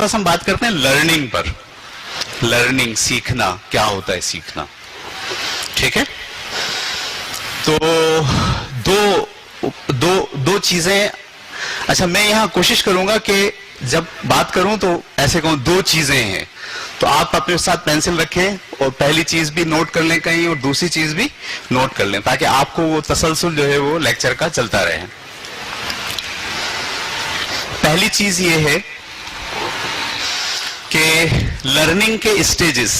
बस हम बात करते हैं लर्निंग पर। लर्निंग, सीखना, क्या होता है सीखना, ठीक है। तो दो चीजें। अच्छा, मैं यहां कोशिश करूंगा कि जब बात करूं तो ऐसे कहूं दो चीजें हैं, तो आप अपने साथ पेंसिल रखें और पहली चीज भी नोट कर लें कहीं और दूसरी चीज भी नोट कर लें, ताकि आपको वो तसलसल जो है वो लेक्चर का चलता रहे। पहली चीज ये है कि लर्निंग के स्टेजेस,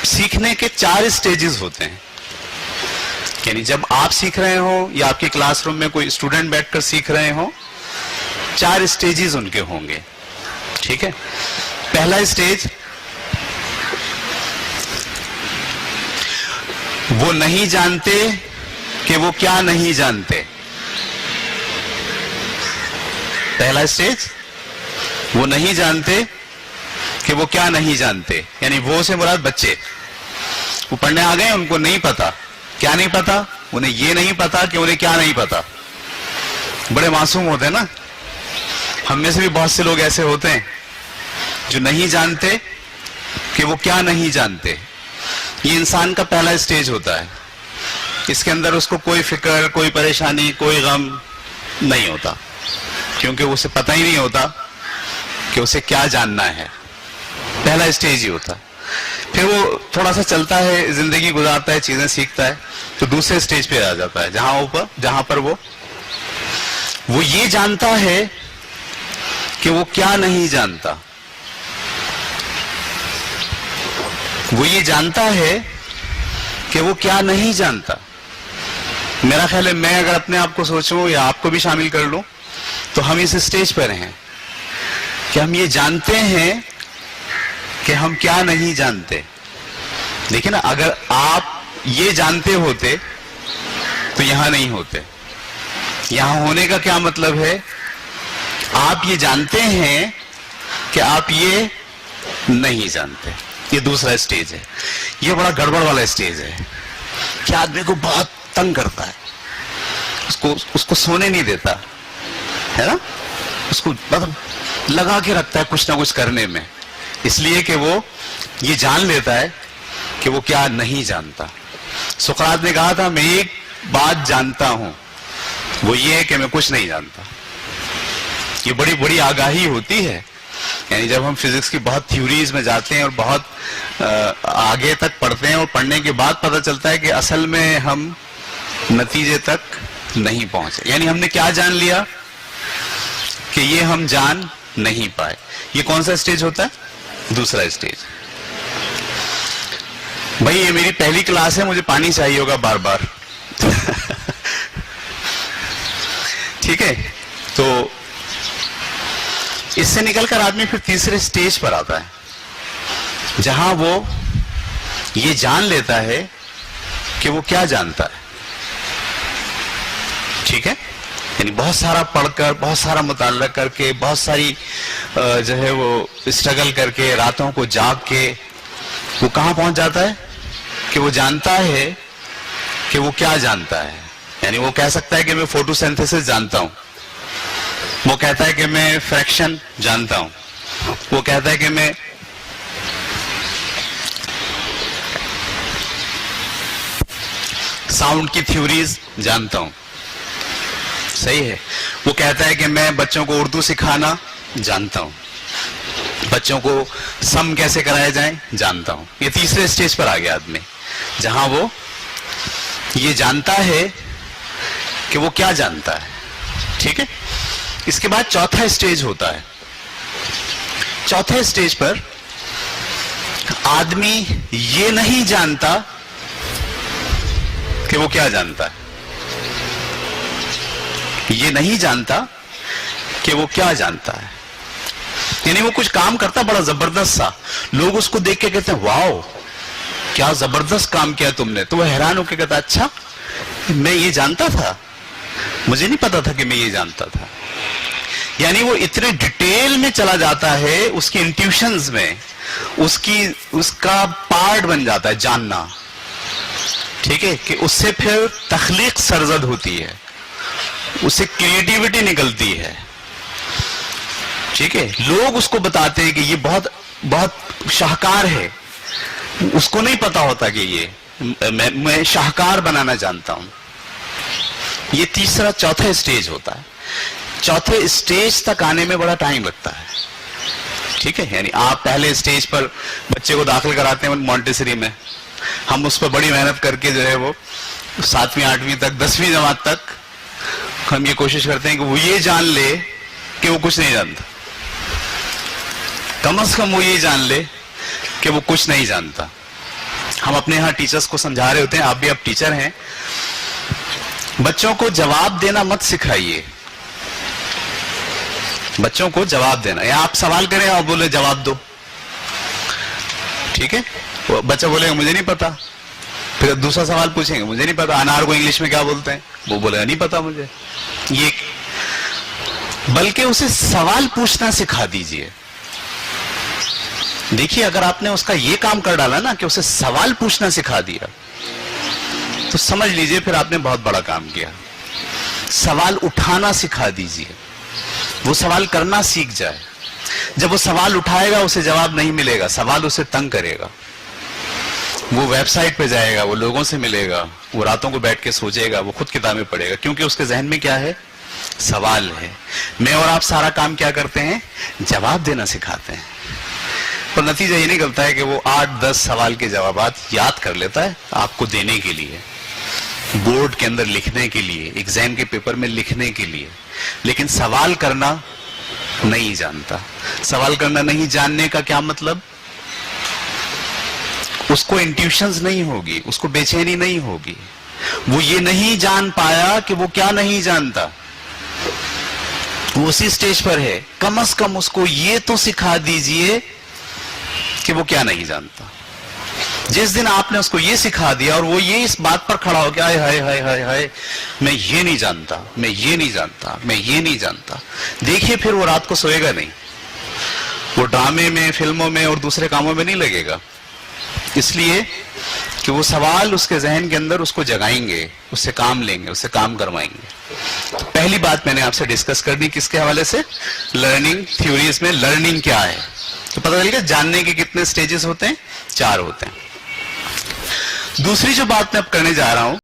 सीखने के 4 स्टेजेस होते हैं। यानी जब आप सीख रहे हो या आपके क्लासरूम में कोई स्टूडेंट बैठकर सीख रहे हो, 4 स्टेजेस उनके होंगे, ठीक है। पहला स्टेज, वो नहीं जानते कि वो क्या नहीं जानते। पहला स्टेज, वो नहीं जानते कि वो क्या नहीं जानते। यानी वो से मुराद बच्चे, वो पढ़ने आ गए, उनको नहीं पता। क्या नहीं पता? उन्हें ये नहीं पता कि उन्हें क्या नहीं पता। बड़े मासूम होते हैं ना, हम में से भी बहुत से लोग ऐसे होते हैं जो नहीं जानते कि वो क्या नहीं जानते। ये इंसान का पहला स्टेज होता है। इसके अंदर उसको कोई फिक्र, कोई परेशानी, कोई गम नहीं होता, क्योंकि उसे पता ही नहीं होता कि उसे क्या जानना है। पहला स्टेज ही होता है। फिर वो थोड़ा सा चलता है, जिंदगी गुजारता है, चीजें सीखता है, तो दूसरे स्टेज पे आ जाता है, जहां पर वो ये जानता है कि वो क्या नहीं जानता। वो ये जानता है कि वो क्या नहीं जानता। मेरा ख्याल है, मैं अगर अपने आप को सोचूं या आपको भी शामिल कर लूं, तो हम इस स्टेज पर हैं कि हम ये जानते हैं कि हम क्या नहीं जानते। देखिए ना, अगर आप ये जानते होते तो यहां नहीं होते। यहां होने का क्या मतलब है? आप ये जानते हैं कि आप ये नहीं जानते। ये दूसरा स्टेज है। ये बड़ा गड़बड़ वाला स्टेज है कि आदमी को बहुत तंग करता है, उसको सोने नहीं देता है ना, उसको मतलब लगा के रखता है कुछ ना कुछ करने में, इसलिए कि वो ये जान लेता है कि वो क्या नहीं जानता। सुकरात ने कहा था, मैं एक बात जानता हूं, वो ये है कि मैं कुछ नहीं जानता। ये बड़ी बड़ी आगाही होती है। यानी जब हम फिजिक्स की बहुत थ्योरीज में जाते हैं और बहुत आगे तक पढ़ते हैं, और पढ़ने के बाद पता चलता है कि असल में हम नतीजे तक नहीं पहुंचे। यानी हमने क्या जान लिया कि ये हम जान नहीं पाए। ये कौन सा स्टेज होता है? दूसरा स्टेज। भाई, ये मेरी पहली क्लास है, मुझे पानी चाहिए होगा बार बार ठीक है। तो इससे निकलकर आदमी फिर तीसरे स्टेज पर आता है, जहां वो ये जान लेता है कि वो क्या जानता है, ठीक है। यानी बहुत सारा पढ़कर, बहुत सारा मुताला करके, बहुत सारी जो है वो स्ट्रगल करके, रातों को जाग के वो कहां पहुंच जाता है कि वो जानता है कि वो क्या जानता है। यानी वो कह सकता है कि मैं फोटोसिंथेसिस जानता हूं, वो कहता है कि मैं फ्रैक्शन जानता हूं, वो कहता है कि मैं साउंड की थ्योरीज जानता हूं, सही है। वो कहता है कि मैं बच्चों को उर्दू सिखाना जानता हूं, बच्चों को सम कैसे कराया जाए जानता हूं। ये तीसरे स्टेज पर आ गया आदमी, जहां वो ये जानता है कि वो क्या जानता है, ठीक है। इसके बाद चौथा स्टेज होता है। चौथे स्टेज पर आदमी ये नहीं जानता कि वो क्या जानता है। ये नहीं जानता कि वो क्या जानता है। यानी वो कुछ काम करता बड़ा जबरदस्त सा, लोग उसको देख के कहते हैं वाओ क्या जबरदस्त काम किया तुमने, तो वो हैरान होकर कहता अच्छा मैं ये जानता था, मुझे नहीं पता था कि मैं ये जानता था। यानी वो इतने डिटेल में चला जाता है, उसकी इंट्यूशंस में, उसका पार्ट बन जाता है जानना, ठीक है, कि उससे फिर तख्लीक सरजद होती है, उससे क्रिएटिविटी निकलती है। ٹھیک ہے، لوگ اس کو بتاتے ہیں کہ یہ بہت بہت شاہکار ہے، اس کو نہیں پتا ہوتا کہ یہ میں شاہکار بنانا جانتا ہوں. یہ تیسرا چوتھا اسٹیج ہوتا ہے. چوتھے اسٹیج تک آنے میں بڑا ٹائم لگتا ہے. ٹھیک ہے، یعنی آپ پہلے اسٹیج پر بچے کو داخل کراتے ہیں مونٹیسری میں، ہم اس پر بڑی محنت کر کے جو ہے وہ 7ویں 8ویں تک 10ویں جماعت تک ہم یہ کوشش کرتے ہیں کہ وہ یہ جان لے کہ وہ کچھ نہیں جانتا. کم از کم وہ یہ جان لے کہ وہ کچھ نہیں جانتا. ہم اپنے یہاں ٹیچرز کو سمجھا رہے ہوتے ہیں، آپ بھی اب ٹیچر ہیں، بچوں کو جواب دینا مت سکھائیے. بچوں کو جواب دینا، یا آپ سوال کریں اور بولے جواب دو. ٹھیک ہے، بچہ بولے گا مجھے نہیں پتا، پھر دوسرا سوال پوچھیں گے مجھے نہیں پتا. انار کو انگلش میں کیا بولتے ہیں؟ وہ بولے گا نہیں پتا مجھے. یہ بلکہ اسے سوال پوچھنا سکھا دیجئے. دیکھیے اگر آپ نے اس کا یہ کام کر ڈالا نا کہ اسے سوال پوچھنا سکھا دیا تو سمجھ لیجئے پھر آپ نے بہت بڑا کام کیا. سوال اٹھانا سکھا دیجئے، وہ سوال کرنا سیکھ جائے. جب وہ سوال اٹھائے گا اسے جواب نہیں ملے گا، سوال اسے تنگ کرے گا. وہ ویب سائٹ پہ جائے گا، وہ لوگوں سے ملے گا، وہ راتوں کو بیٹھ کے سوچے گا، وہ خود کتابیں پڑھے گا، کیونکہ اس کے ذہن میں کیا ہے؟ سوال ہے. میں اور آپ سارا کام کیا کرتے ہیں؟ جواب دینا سکھاتے ہیں. پر نتیجہ یہ نکلتا ہے کہ وہ 8-10 سوال کے جوابات یاد کر لیتا ہے آپ کو دینے کے لیے، بورڈ کے اندر لکھنے کے لیے، ایگزام کے پیپر میں لکھنے کے لیے، لیکن سوال کرنا نہیں جانتا. سوال کرنا نہیں جاننے کا کیا مطلب؟ اس کو انٹیوشنز نہیں ہوگی، اس کو بے چینی نہیں ہوگی. وہ یہ نہیں جان پایا کہ وہ کیا نہیں جانتا، وہ اسی سٹیج پر ہے. کم از کم اس کو یہ تو سکھا دیجئے کہ وہ کیا نہیں جانتا. جس دن آپ نے اس کو یہ سکھا دیا اور وہ یہ اس بات پر کھڑا ہو گیا ہائے ہائے ہائے ہائے میں یہ نہیں جانتا، میں یہ نہیں جانتا، میں یہ نہیں جانتا، دیکھیے پھر وہ رات کو سوئے گا نہیں. وہ ڈرامے میں، فلموں میں اور دوسرے کاموں میں نہیں لگے گا. اس لیے کہ وہ سوال اس کے ذہن کے اندر اس کو جگائیں گے، اس سے کام لیں گے، اس سے کام کروائیں گے. تو پہلی بات میں نے آپ سے ڈسکس کرنی کس کے حوالے سے؟ لرننگ تھیوریز میں لرننگ کیا ہے. تو پتہ چل گیا جاننے کے کتنے سٹیجز ہوتے ہیں؟ 4 ہوتے ہیں. دوسری جو بات میں اب کرنے جا رہا ہوں